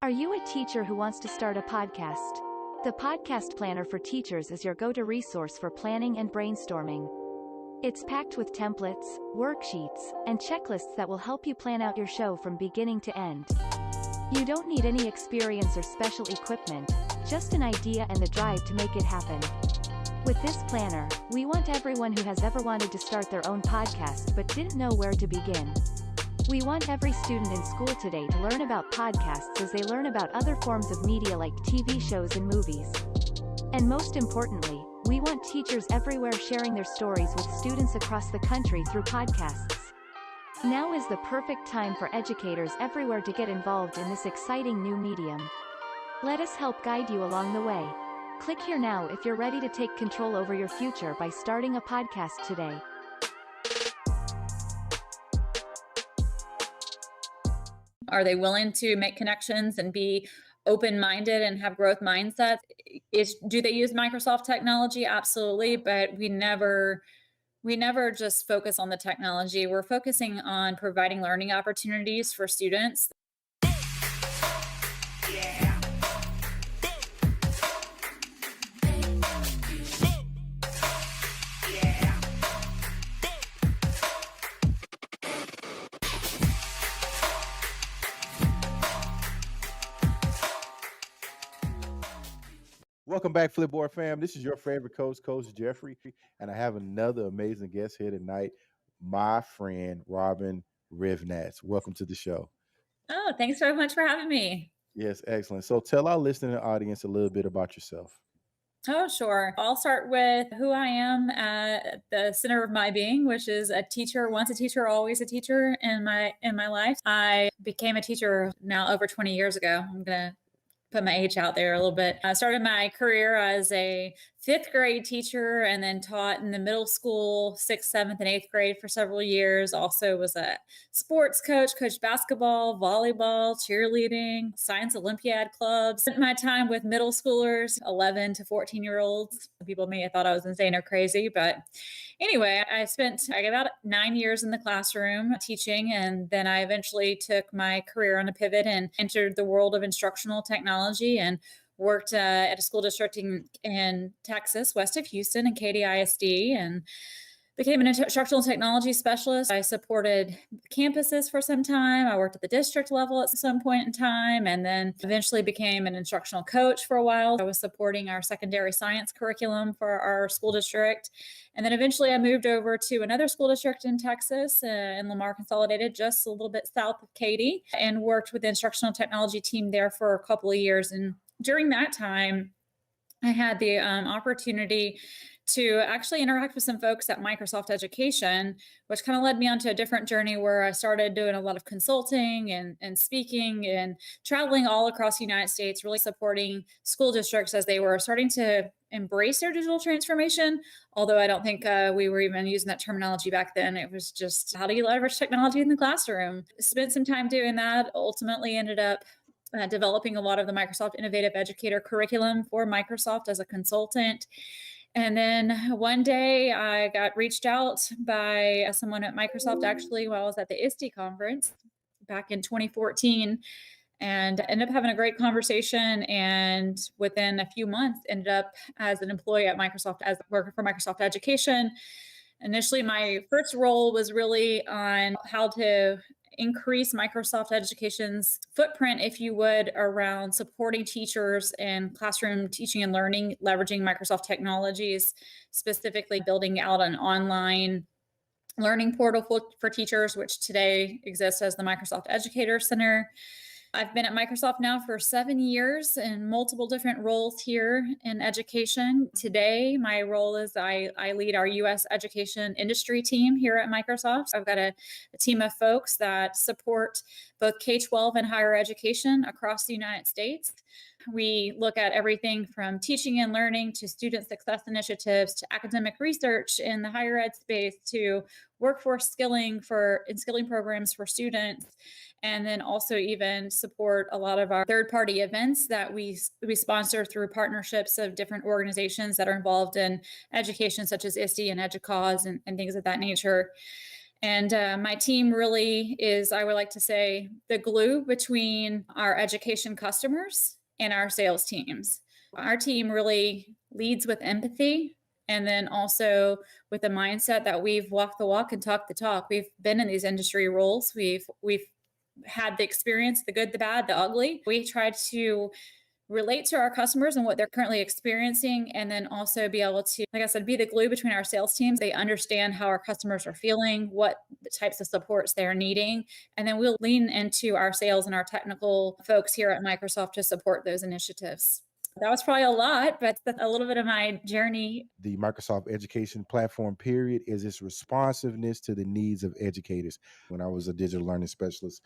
Are you a teacher who wants to start a podcast? The Podcast Planner for Teachers is your go-to resource for planning and brainstorming. It's packed with templates, worksheets, and checklists that will help you plan out your show from beginning to end. You don't need any experience or special equipment, just an idea and the drive to make it happen. With this planner, we want everyone who has ever wanted to start their own podcast but didn't know where to begin. We want every student in school today to learn about podcasts as they learn about other forms of media like TV shows and movies. And most importantly, we want teachers everywhere sharing their stories with students across the country through podcasts. Now is the perfect time for educators everywhere to get involved in this exciting new medium. Let us help guide you along the way. Click here now if you're ready to take control over your future by starting a podcast today. Are they willing to make connections and be open-minded and have growth mindsets? Do they use Microsoft technology? Absolutely, but we never just focus on the technology. We're focusing on providing learning opportunities for students. Welcome back, Flipboard fam. This is your favorite coach, Coach Jeffrey, and I have another amazing guest here tonight, my friend, Robyn Hrivnatz. Welcome to the show. Oh, thanks so much for having me. Yes, excellent. So tell our listening audience a little bit about yourself. Oh, sure. I'll start with who I am at the center of my being, which is a teacher, once a teacher, always a teacher in my life. I became a teacher now over 20 years ago. I'm going to put my age out there a little bit. I started my career as a 5th grade teacher and then taught in the middle school, 6th, 7th, and 8th grade for several years. Also was a sports coach, coached basketball, volleyball, cheerleading, science Olympiad clubs. Spent my time with middle schoolers, 11 to 14-year-olds. People may have thought I was insane or crazy, but anyway, I spent about 9 years in the classroom teaching, and then I eventually took my career on a pivot and entered the world of instructional technology and worked at a school district in Texas, west of Houston, in Katy ISD, and became an instructional technology specialist. I supported campuses for some time. I worked at the district level at some point in time, and then eventually became an instructional coach for a while. I was supporting our secondary science curriculum for our school district. And then eventually I moved over to another school district in Texas, in Lamar Consolidated, just a little bit south of Katy, and worked with the instructional technology team there for a couple of years. And during that time, I had the opportunity to actually interact with some folks at Microsoft Education, which kind of led me onto a different journey where I started doing a lot of consulting and speaking and traveling all across the United States, really supporting school districts as they were starting to embrace their digital transformation. Although I don't think we were even using that terminology back then. It was just, how do you leverage technology in the classroom? Spent some time doing that, ultimately ended up developing a lot of the Microsoft Innovative Educator curriculum for Microsoft as a consultant. And then one day I got reached out by someone at Microsoft, actually, while I was at the ISTE conference back in 2014, and ended up having a great conversation. And within a few months, ended up as an employee at Microsoft, as working for Microsoft Education. Initially, my first role was really on how to increase Microsoft Education's footprint, if you would, around supporting teachers in classroom teaching and learning, leveraging Microsoft technologies, specifically building out an online learning portal for teachers, which today exists as the Microsoft Educator Center. I've been at Microsoft now for 7 years in multiple different roles here in education. Today, my role is I lead our U.S. education industry team here at Microsoft. I've got a team of folks that support both K-12 and higher education across the United States. We look at everything from teaching and learning to student success initiatives to academic research in the higher ed space to workforce skilling programs for students. And then also even support a lot of our third-party events that we sponsor through partnerships of different organizations that are involved in education, such as ISTE and EDUCAUSE and things of that nature. And my team really is, I would like to say, the glue between our education customers and our sales teams. Our team really leads with empathy, and then also with the mindset that we've walked the walk and talked the talk. We've been in these industry roles. We've had the experience, the good, the bad, the ugly. We try to relate to our customers and what they're currently experiencing, and then also be able to, like I said, be the glue between our sales teams. They understand how our customers are feeling, what the types of supports they're needing, and then we'll lean into our sales and our technical folks here at Microsoft to support those initiatives. That was probably a lot, but that's a little bit of my journey. The Microsoft Education Platform, period, is its responsiveness to the needs of educators. When I was a digital learning specialist,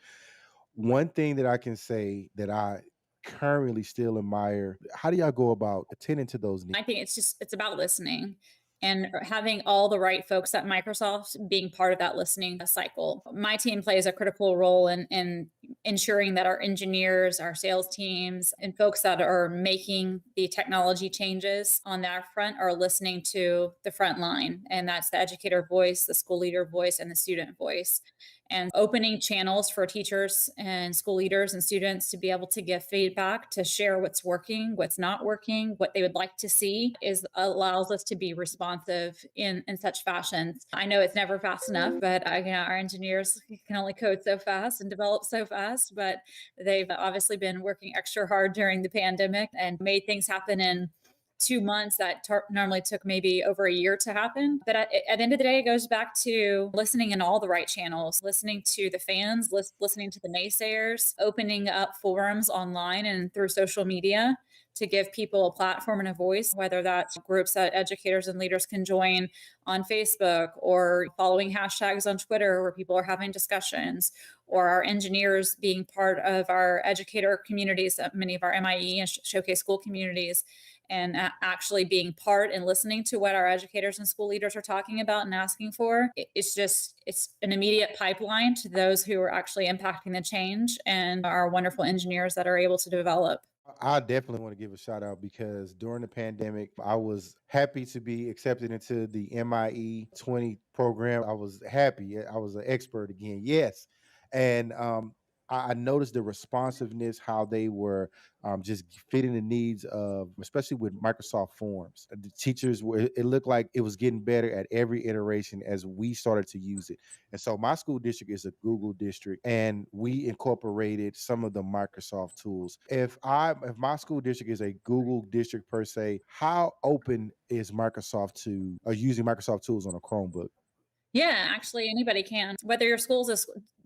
one thing that I can say that I currently still admire, how do y'all go about attending to those needs? I think it's about listening and having all the right folks at Microsoft being part of that listening cycle. My team plays a critical role in ensuring that our engineers, our sales teams, and folks that are making the technology changes on that front are listening to the front line. And that's the educator voice, the school leader voice, and the student voice. And opening channels for teachers and school leaders and students to be able to give feedback, to share what's working, what's not working, what they would like to see, allows us to be responsive in such fashions. I know it's never fast enough, but our engineers can only code so fast and develop so fast, but they've obviously been working extra hard during the pandemic and made things happen in 2 months that normally took maybe over a year to happen. But at the end of the day, it goes back to listening in all the right channels, listening to the fans, listening to the naysayers, opening up forums online and through social media to give people a platform and a voice, whether that's groups that educators and leaders can join on Facebook, or following hashtags on Twitter where people are having discussions, or our engineers being part of our educator communities, many of our MIE and Showcase School communities, and actually being part and listening to what our educators and school leaders are talking about and asking for. It's an immediate pipeline to those who are actually impacting the change and our wonderful engineers that are able to develop. I definitely want to give a shout out because during the pandemic, I was happy to be accepted into the MIE 20 program. I was happy. I was an expert again. Yes. And I noticed the responsiveness, how they were just fitting the needs of, especially with Microsoft Forms. The teachers were, it looked like it was getting better at every iteration as we started to use it. And so my school district is a Google district, and we incorporated some of the Microsoft tools. If my school district is a Google district per se, how open is Microsoft to using Microsoft tools on a Chromebook? Yeah, actually, anybody can. Whether your school's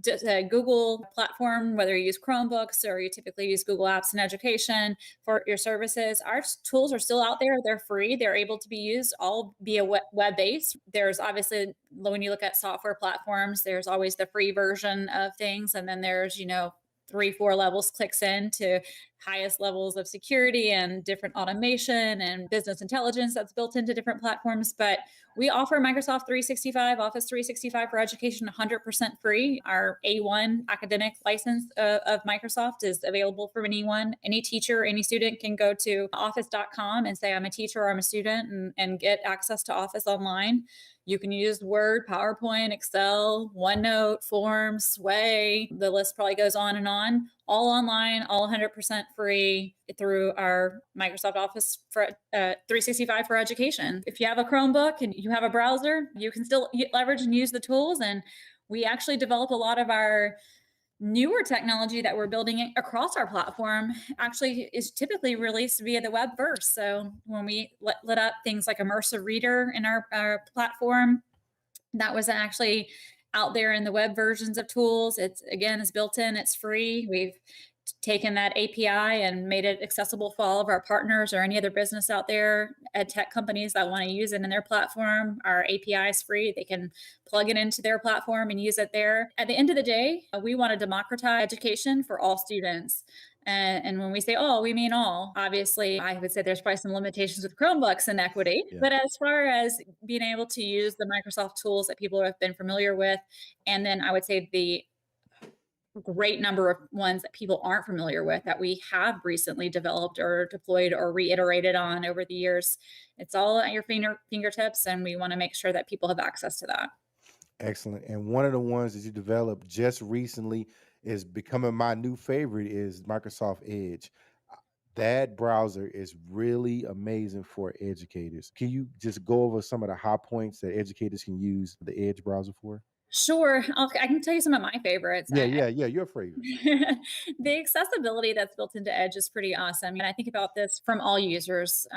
a Google platform, whether you use Chromebooks or you typically use Google Apps in education for your services, our tools are still out there. They're free. They're able to be used all via web-based. There's obviously, when you look at software platforms, there's always the free version of things. And then there's, 3-4 levels clicks in to highest levels of security and different automation and business intelligence that's built into different platforms. But we offer Microsoft 365, Office 365 for education 100% free. Our A1 academic license of Microsoft is available for anyone. Any teacher, any student can go to office.com and say, I'm a teacher or I'm a student, and get access to Office online. You can use Word, PowerPoint, Excel, OneNote, Forms, Sway. The list probably goes on, all online, all 100% free through our Microsoft Office for 365 for education. If you have a Chromebook and you have a browser, you can still leverage and use the tools. And we actually develop a lot of our newer technology that we're building across our platform actually is typically released via the web first. So when we lit up things like Immersive Reader in our platform, that was actually out there in the web versions of tools. It's built in, it's free. We've taken that API and made it accessible for all of our partners or any other business out there, ed tech companies that want to use it in their platform. Our API is free. They can plug it into their platform and use it there. At the end of the day, we want to democratize education for all students. And when we say all, we mean all. Obviously, I would say there's probably some limitations with Chromebooks and equity. Yeah. But as far as being able to use the Microsoft tools that people have been familiar with, and then I would say the great number of ones that people aren't familiar with that we have recently developed or deployed or reiterated on over the years. It's all at your fingertips, and we want to make sure that people have access to that. Excellent. And one of the ones that you developed just recently is becoming my new favorite is Microsoft Edge. Uh, That browser is really amazing for educators. Can you just go over some of the high points that educators can use the Edge browser for? Sure, I can tell you some of my favorites. Yeah, your favorite. The accessibility that's built into Edge is pretty awesome. And I think about this from all users.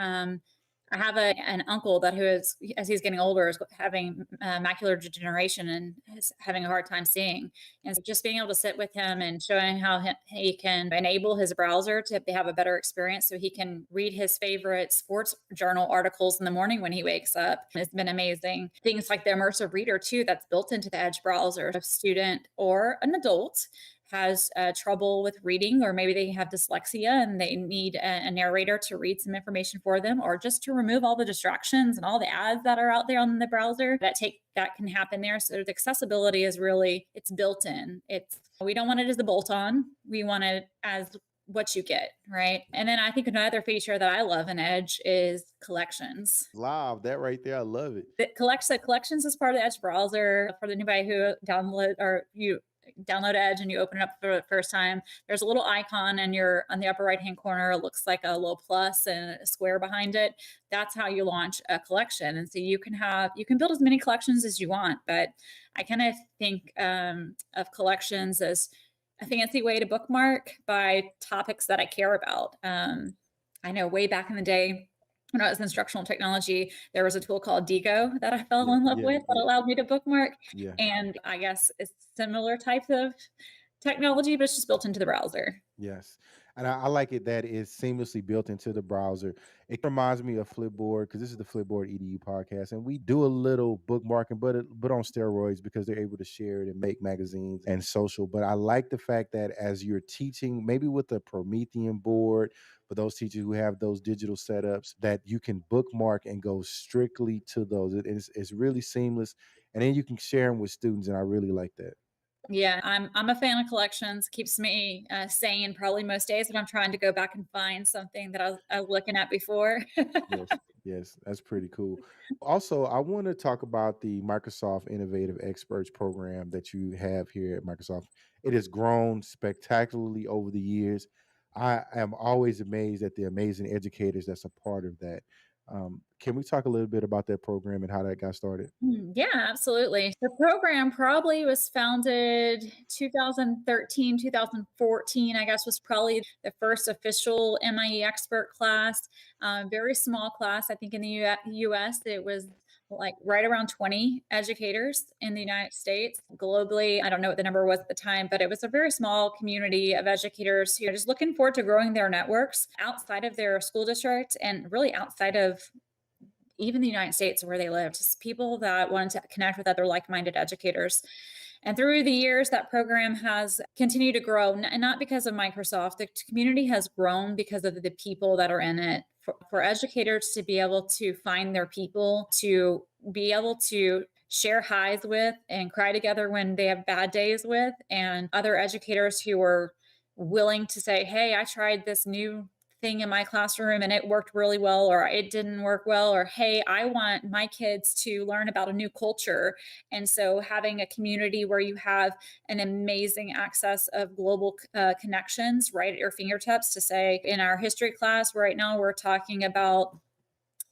I have an uncle that who is, as he's getting older, is having macular degeneration and is having a hard time seeing. And so just being able to sit with him and showing how he can enable his browser to have a better experience so he can read his favorite sports journal articles in the morning when he wakes up has been amazing. Things like the immersive reader, too, that's built into the Edge browser. If a student or an adult has trouble with reading, or maybe they have dyslexia and they need a narrator to read some information for them, or just to remove all the distractions and all the ads that are out there on the browser that can happen there. So the accessibility is really, it's built in. We don't want it as a bolt on. We want it as what you get, right? And then I think another feature that I love in Edge is collections. Live, that right there. I love it. Collections is part of the Edge browser. For anybody who you download Edge and you open it up for the first time, there's a little icon and you're on the upper right hand corner. It looks like a little plus and a square behind it. That's how you launch a collection. And so you can build as many collections as you want, but I kind of think of collections as a fancy way to bookmark by topics that I care about. I know way back in the day, when I was in instructional technology, there was a tool called Digo that I fell Yeah, in love yeah, with that yeah, allowed me to bookmark. yeah. And I guess it's similar types of technology, but it's just built into the browser. Yes. And I like it that it's seamlessly built into the browser. It reminds me of Flipboard because this is the Flipboard EDU podcast, and we do a little bookmarking, but on steroids because they're able to share it and make magazines and social. But I like the fact that as you're teaching, maybe with a Promethean board, for those teachers who have those digital setups, that you can bookmark and go strictly to those. It's really seamless, and then you can share them with students, and I really like that. Yeah, I'm a fan of collections. Keeps me sane probably most days when I'm trying to go back and find something that I was looking at before. Yes, yes, that's pretty cool. Also, I want to talk about the Microsoft Innovative Experts program that you have here at Microsoft. It has grown spectacularly over the years. I am always amazed at the amazing educators that's a part of that. Can we talk a little bit about that program and how that got started? Yeah, absolutely. The program probably was founded 2013, 2014, I guess was probably the first official MIE expert class. Very small class. I think in the US, it was like right around 20 educators in the United States. Globally, I don't know what the number was at the time, but it was a very small community of educators who are just looking forward to growing their networks outside of their school district and really outside of even the United States where they lived, just people that wanted to connect with other like-minded educators. And through the years, that program has continued to grow, and not because of Microsoft. The community has grown because of the people that are in it. For educators to be able to find their people, to be able to share highs with and cry together when they have bad days with, and other educators who are willing to say, hey, I tried this new thing in my classroom and it worked really well, or it didn't work well, or hey, I want my kids to learn about a new culture. And so having a community where you have an amazing access of global connections right at your fingertips to say, in our history class right now, we're talking about,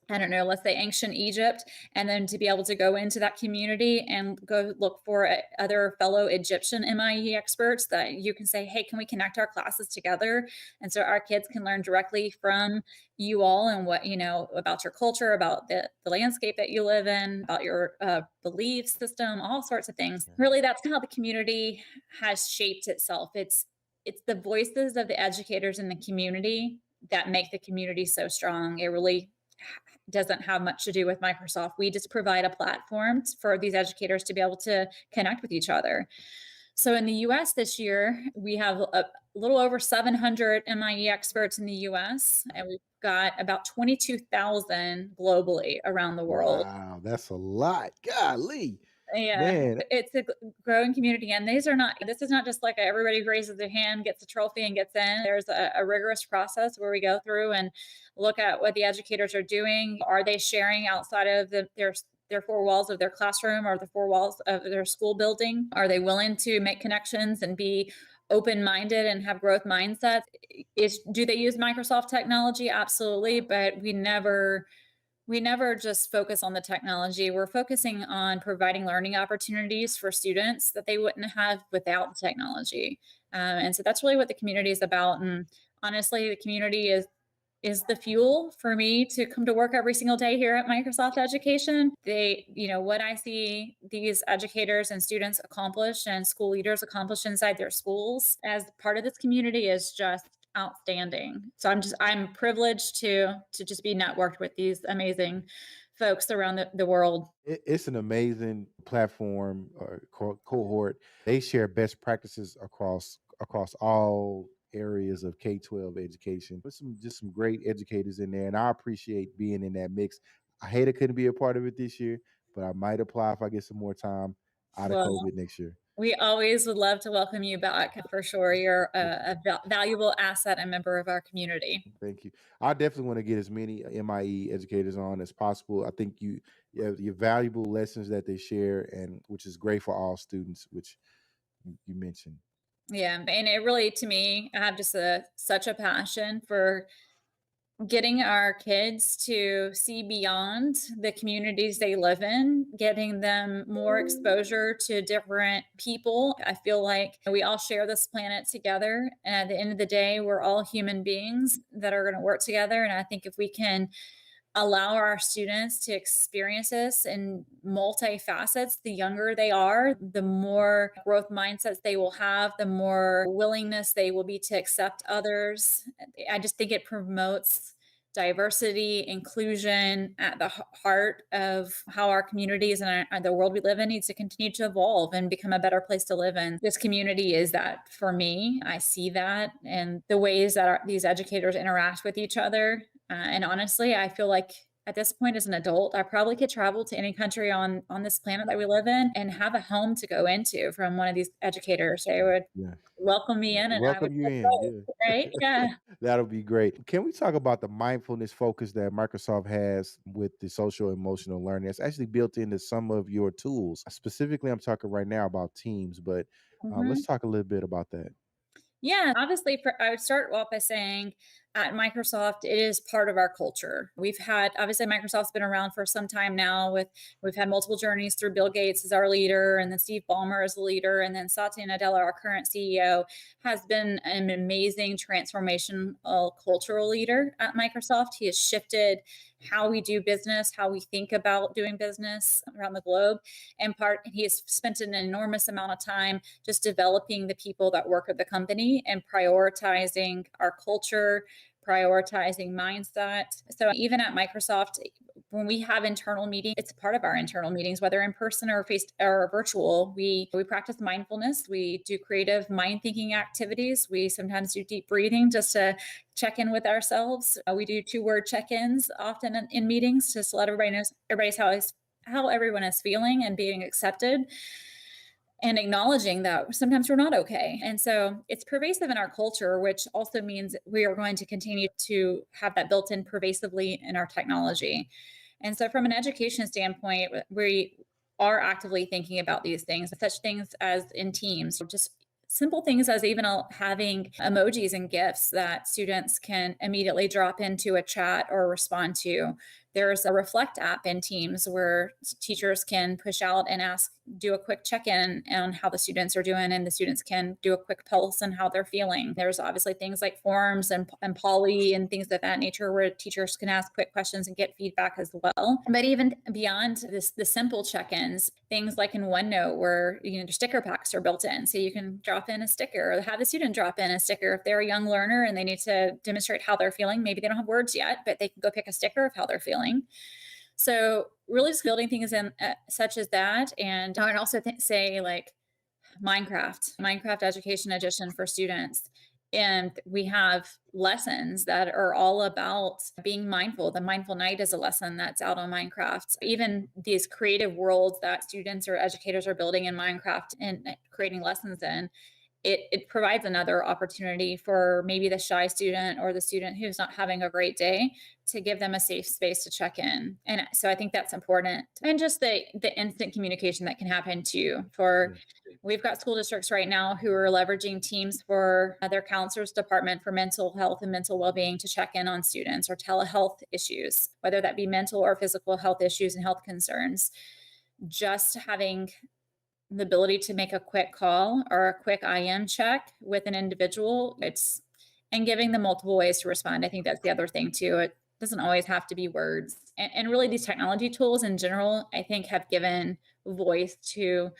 I don't know, let's say ancient Egypt, and then to be able to go into that community and go look for other fellow Egyptian MIE experts that you can say, hey, can we connect our classes together? And so our kids can learn directly from you all and what, about your culture, about the landscape that you live in, about your belief system, all sorts of things. Really, that's how the community has shaped itself. It's the voices of the educators in the community that make the community so strong. It really doesn't have much to do with Microsoft. We just provide a platform for these educators to be able to connect with each other. So in the US this year, we have a little over 700 MIE experts in the US, and we've got about 22,000 globally around the world. Wow, that's a lot. Golly, Yeah, man. it's a growing community, and this is not just like everybody raises their hand, gets a trophy, and gets in. There's a rigorous process where we go through and look at what the educators are doing. Are they sharing outside of their four walls of their classroom or the four walls of their school building? Are they willing to make connections and be open-minded and have growth mindsets? Do they use Microsoft technology? Absolutely, but we never just focus on the technology. We're focusing on providing learning opportunities for students that they wouldn't have without the technology. And so that's really what the community is about. And honestly, the community is the fuel for me to come to work every single day here at Microsoft Education. What I see these educators and students accomplish and school leaders accomplish inside their schools as part of this community is just outstanding. So I'm privileged to just be networked with these amazing folks around the world. It's an amazing platform or cohort. They share best practices across all areas of K-12 education. With some great educators in there, and I appreciate being in that mix. I hate I couldn't be a part of it this year, but I might apply if I get some more time out of Well, COVID next year. we always would love to welcome you back for sure. You're a valuable asset and member of our community. Thank you. I definitely want to get as many MIE educators on as possible. I think you have your valuable lessons that they share, and which is great for all students, which you mentioned. Yeah, and it really, to me, I have just such a passion for getting our kids to see beyond the communities they live in, getting them more exposure to different people. I feel like we all share this planet together. And at the end of the day, we're all human beings that are going to work together. And I think if we can allow our students to experience this in multi-facets, the younger they are, the more growth mindsets they will have, the more willingness they will be to accept others. I just think it promotes diversity, inclusion at the heart of how our communities and the world we live in needs to continue to evolve and become a better place to live in. This community is that for me. I see that and the ways that these educators interact with each other. And honestly, I feel like at this point as an adult, I probably could travel to any country on this planet that we live in and have a home to go into from one of these educators. They would Yeah. welcome me in and I would Welcome you feel in. great, right? Yeah. That'll be great. Can we talk about the mindfulness focus that Microsoft has with the social emotional learning? It's actually built into some of your tools. Specifically, I'm talking right now about Teams, but let's Mhm. talk a little bit about that. Yeah, obviously, I would start off by saying at Microsoft, it is part of our culture. We've had, obviously, Microsoft's been around for some time now. We've had multiple journeys through Bill Gates as our leader, and then Steve Ballmer as the leader, and then Satya Nadella, our current CEO, has been an amazing transformational cultural leader at Microsoft. He has shifted how we do business, how we think about doing business around the globe. He has spent an enormous amount of time just developing the people that work at the company and prioritizing our culture, prioritizing mindset. So even at Microsoft, when we have internal meetings, it's part of our internal meetings, whether in person or face or virtual. We practice mindfulness. We do creative mind thinking activities. We sometimes do deep breathing just to check in with ourselves. We do 2-word check-ins often in meetings just to let everybody know how everyone is feeling and being accepted and acknowledging that sometimes we're not okay. And so it's pervasive in our culture, which also means we are going to continue to have that built in pervasively in our technology. And so from an education standpoint, we are actively thinking about these things, such things as in Teams, just simple things as even having emojis and GIFs that students can immediately drop into a chat or respond to. There's a Reflect app in Teams where teachers can push out and do a quick check-in on how the students are doing, and the students can do a quick pulse on how they're feeling. There's obviously things like forums and Poly and things of that nature where teachers can ask quick questions and get feedback as well. But even beyond the simple check-ins, things like in OneNote where the sticker packs are built in, so you can drop in a sticker or have the student drop in a sticker if they're a young learner and they need to demonstrate how they're feeling. Maybe they don't have words yet, but they can go pick a sticker of how they're feeling. So really just building things in such as that. And I would also say like Minecraft Education Edition for students. And we have lessons that are all about being mindful. The Mindful Night is a lesson that's out on Minecraft. Even these creative worlds that students or educators are building in Minecraft and creating lessons in, it provides another opportunity for maybe the shy student or the student who's not having a great day to give them a safe space to check in. And so I think that's important. And just the instant communication that can happen too. We've got school districts right now who are leveraging Teams for their counselors department for mental health and mental well-being to check in on students, or telehealth issues, whether that be mental or physical health issues and health concerns. Just having the ability to make a quick call or a quick IM check with an individual, and giving them multiple ways to respond. I think that's the other thing too. It doesn't always have to be words. And really these technology tools in general, I think, have given voice to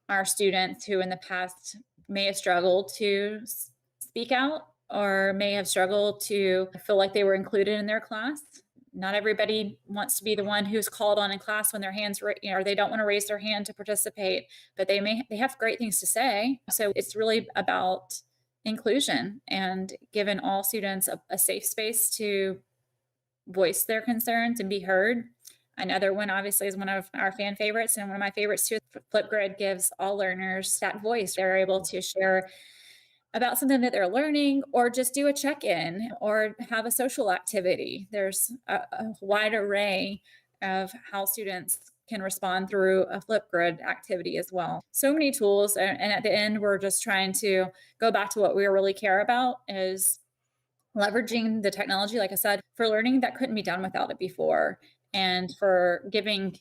our students who in the past may have struggled to speak out, or may have struggled to feel like they were included in their class. Not everybody wants to be the one who's called on in class when their hands, or they don't want to raise their hand to participate, but they have great things to say. So it's really about inclusion and giving all students a safe space to voice their concerns and be heard. Another one obviously is one of our fan favorites, and one of my favorites too. Flipboard gives all learners that voice. They're able to share about something that they're learning, or just do a check-in, or have a social activity. There's a wide array of how students can respond through a Flipboard activity as well. So many tools. And at the end, we're just trying to go back to what we really care about, is leveraging the technology, like I said, for learning that couldn't be done without it before, and for giving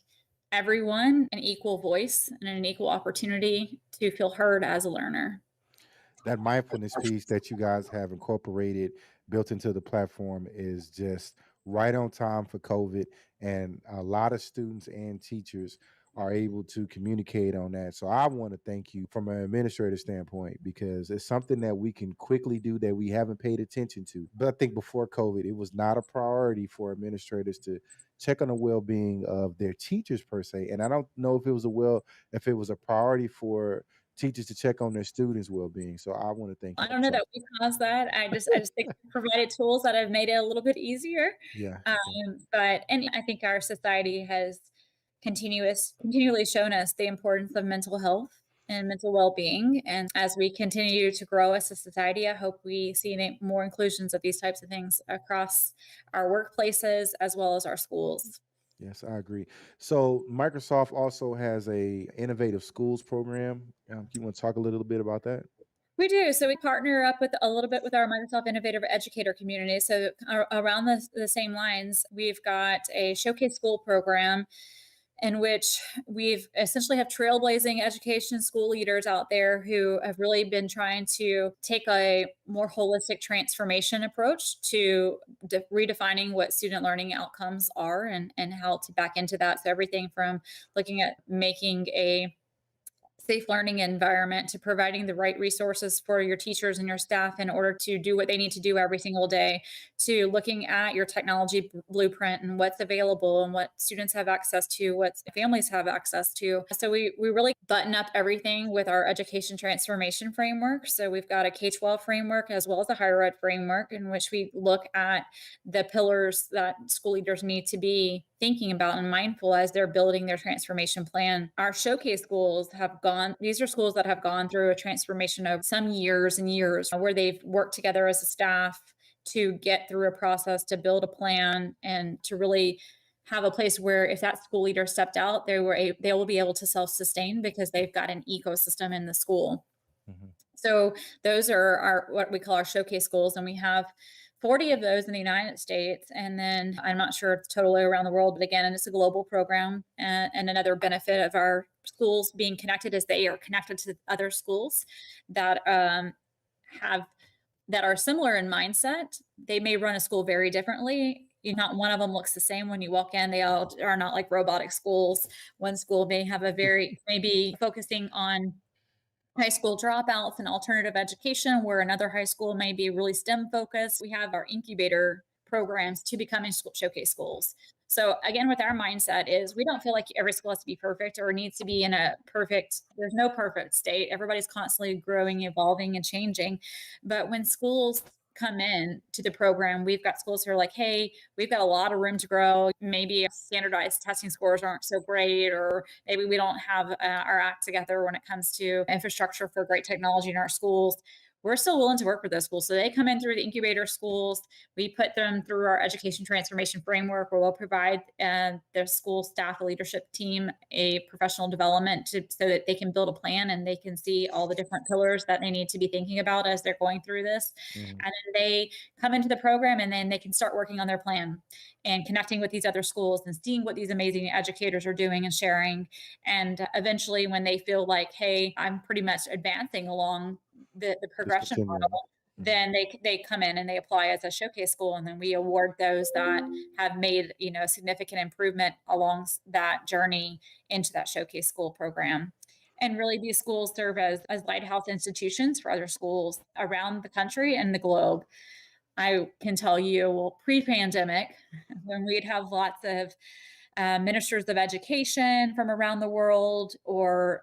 everyone an equal voice and an equal opportunity to feel heard as a learner. That mindfulness piece that you guys have incorporated, built into the platform, is just right on time for COVID. And a lot of students and teachers are able to communicate on that. So I want to thank you from an administrative standpoint, because it's something that we can quickly do that we haven't paid attention to. But I think before COVID, it was not a priority for administrators to check on the well-being of their teachers per se. And I don't know if it was a priority for teachers to check on their students' well-being. So I want to thank you. I don't know that we caused that. I just think we provided tools that have made it a little bit easier. Yeah. And I think our society has continually shown us the importance of mental health and mental well-being. And as we continue to grow as a society, I hope we see more inclusions of these types of things across our workplaces as well as our schools. Yes, I agree. So Microsoft also has a innovative schools program. You want to talk a little bit about that? We do. So we partner up with a little bit with our Microsoft Innovative Educator community. So around the same lines, we've got a Showcase School program in which we've essentially have trailblazing education school leaders out there who have really been trying to take a more holistic transformation approach to redefining what student learning outcomes are, and how to back into that. So everything from looking at making a safe learning environment, to providing the right resources for your teachers and your staff in order to do what they need to do every single day, to looking at your technology blueprint and what's available and what students have access to, what families have access to. So we really button up everything with our education transformation framework. So we've got a K-12 framework as well as a higher ed framework, in which we look at the pillars that school leaders need to be thinking about and mindful as they're building their transformation plan. Our Showcase schools these are schools that have gone through a transformation of some years and years, where they've worked together as a staff to get through a process, to build a plan, and to really have a place where if that school leader stepped out, they will be able to self-sustain because they've got an ecosystem in the school. Mm-hmm. So those are what we call our Showcase schools, and we have 40 of those in the United States. And then I'm not sure it's totally around the world, but again, it's a global program. And another benefit of our schools being connected is they are connected to other schools that are similar in mindset. They may run a school very differently. Not one of them looks the same when you walk in. They all are not like robotic schools. One school may have maybe focusing on high school dropouts and alternative education, where another high school may be really STEM focused. We have our incubator programs to becoming Showcase schools. So again, with our mindset is we don't feel like every school has to be perfect or needs to be there's no perfect state. Everybody's constantly growing, evolving, and changing. But when schools come in to the program, we've got schools who are like, hey, we've got a lot of room to grow. Maybe standardized testing scores aren't so great, or maybe we don't have our act together when it comes to infrastructure for great technology in our schools. We're still willing to work with those schools. So they come in through the incubator schools. We put them through our education transformation framework, where we'll provide their school staff, a leadership team, a professional development so that they can build a plan and they can see all the different pillars that they need to be thinking about as they're going through this. Mhm. And then they come into the program, and then they can start working on their plan and connecting with these other schools and seeing what these amazing educators are doing and sharing. And eventually, when they feel like, hey, I'm pretty much advancing along the Just progression continuing. model, then they come in and they apply as a showcase school, and then we award those that have made a significant improvement along that journey into that showcase school program. And really, these schools serve as lighthouse institutions for other schools around the country and the globe. I can tell you, well, pre-pandemic, when we'd have lots of ministers of education from around the world, or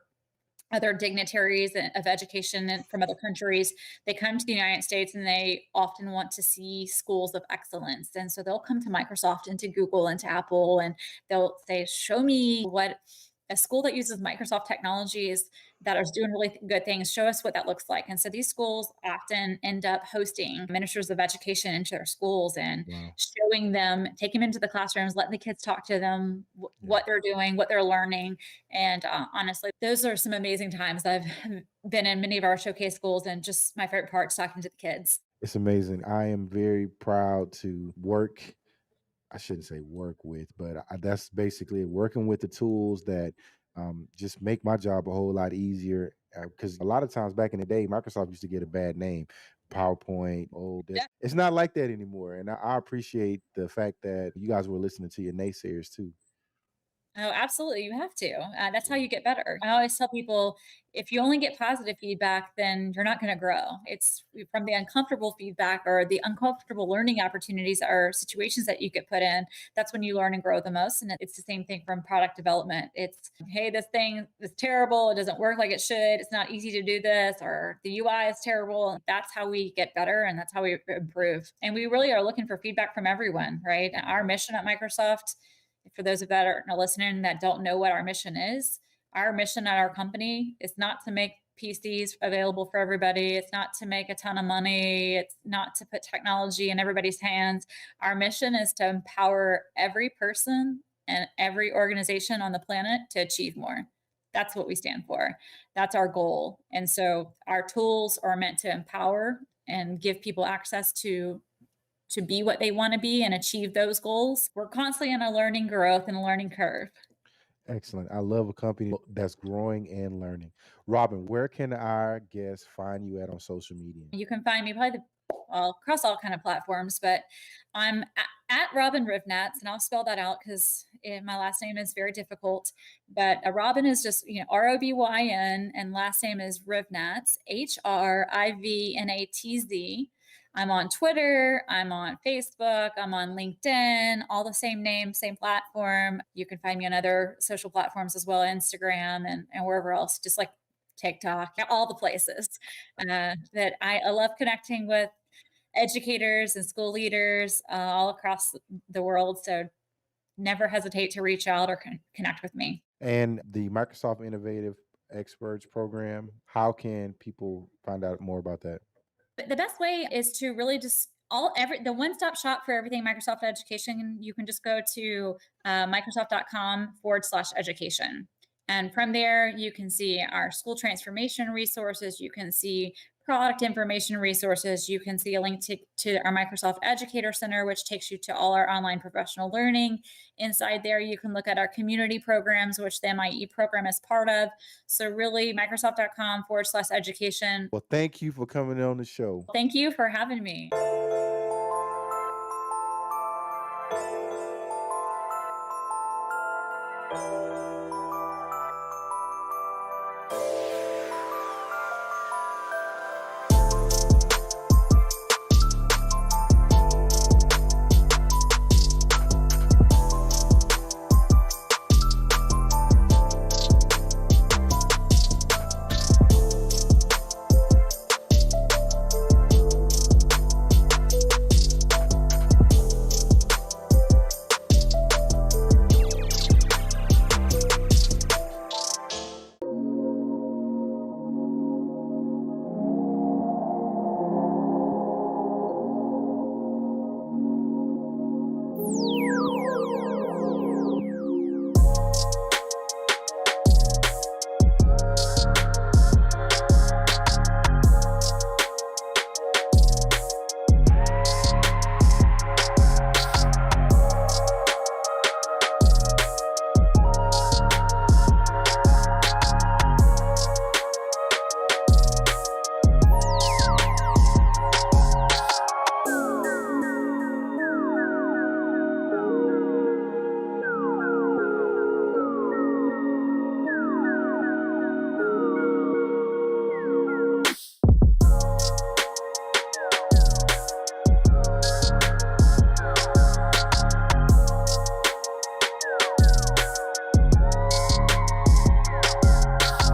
other dignitaries of education from other countries, they come to the United States and they often want to see schools of excellence. And so they'll come to Microsoft and to Google and to Apple, and they'll say, show me what a school that uses Microsoft technologies that are doing really good things, show us what that looks like. And so these schools often end up hosting ministers of education into their schools and Wow. showing them, taking them into the classrooms, letting the kids talk to them, Yeah. what they're doing, what they're learning. And honestly, those are some amazing times. I've been in many of our showcase schools, and just my favorite part is talking to the kids. It's amazing. I am very proud to work. I shouldn't say work with, but that's basically it, working with the tools that just make my job a whole lot easier. Because a lot of times back in the day, Microsoft used to get a bad name. PowerPoint, Yeah. it's not like that anymore. And I appreciate the fact that you guys were listening to your naysayers too. Oh, absolutely. You have to. That's how you get better. I always tell people, if you only get positive feedback, then you're not going to grow. It's from the uncomfortable feedback or the uncomfortable learning opportunities or situations that you get put in. That's when you learn and grow the most. And it's the same thing from product development. It's, hey, this thing is terrible. It doesn't work like it should. It's not easy to do this, or the UI is terrible. That's how we get better, and that's how we improve. And we really are looking for feedback from everyone, right? Our mission at Microsoft, for those of that are listening that don't know what our mission is, our mission at our company is not to make PCs available for everybody. It's not to make a ton of money. It's not to put technology in everybody's hands. Our mission is to empower every person and every organization on the planet to achieve more. That's what we stand for. That's our goal. And so our tools are meant to empower and give people access to be what they want to be and achieve those goals. We're constantly on a learning growth and a learning curve. Excellent. I love a company that's growing and learning. Robyn, where can our guests find you at on social media? You can find me probably across all kind of platforms, but I'm at Robyn Hrivnatz, and I'll spell that out because my last name is very difficult. But Robyn is just Robyn, and last name is Hrivnatz, Hrivnatz. I'm on Twitter, I'm on Facebook, I'm on LinkedIn, all the same name, same platform. You can find me on other social platforms as well, Instagram and wherever else, just like TikTok, all the places. That I love connecting with educators and school leaders all across the world. So never hesitate to reach out or connect with me. And the Microsoft Innovative Experts Program, how can people find out more about that? But the best way is to really just the one-stop shop for everything Microsoft education. You can just go to microsoft.com/education. And from there, you can see our school transformation resources. You can see product information resources. You can see a link to our Microsoft Educator Center, which takes you to all our online professional learning. Inside there, you can look at our community programs, which the MIE program is part of. So really, microsoft.com/education. Well, thank you for coming on the show. Thank you for having me.